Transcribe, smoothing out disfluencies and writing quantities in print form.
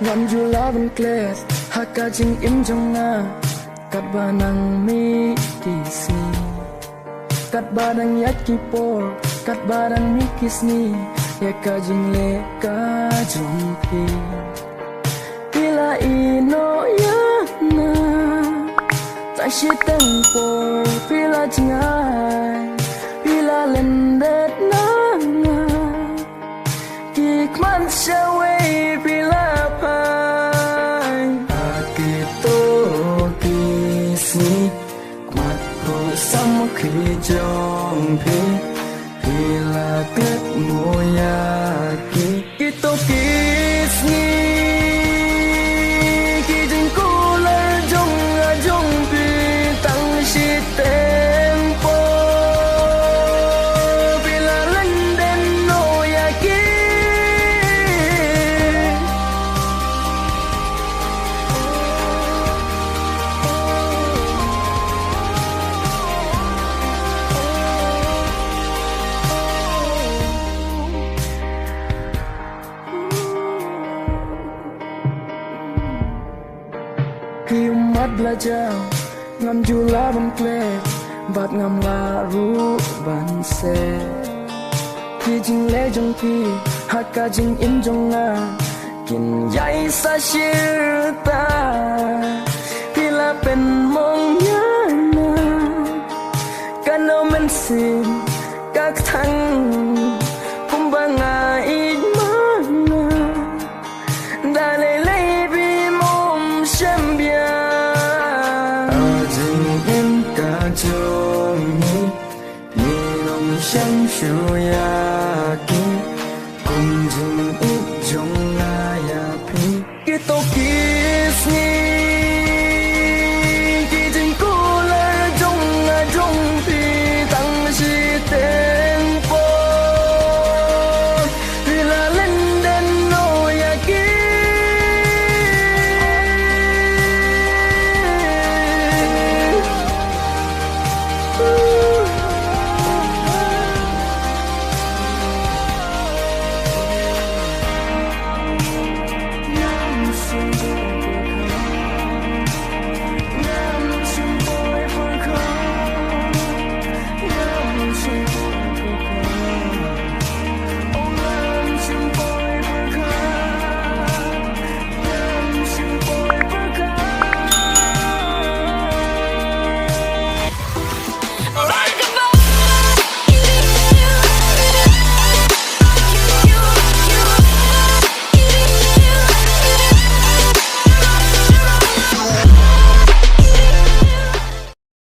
ngắm du la văn class haka jing im jong na kat banang mi kisni kat badang yak kipor kat badang mi kisni ya ka jing le ka jong pi pila ino ya na ta shi teng por pila jingai pila lendet na kik man shawe pila pai akito kisni mat ko sam khi jong pi pila tet moya kito kisni ki jing ko la jong pi tang shi tempo pila lenden no ya ki khi umat belajar ngam jula ban klet bat ngam laru ban se khi jing le jong pi haka jing im jong na kin yai sa shir ta pila pen mong ya na kan no men sin các thăng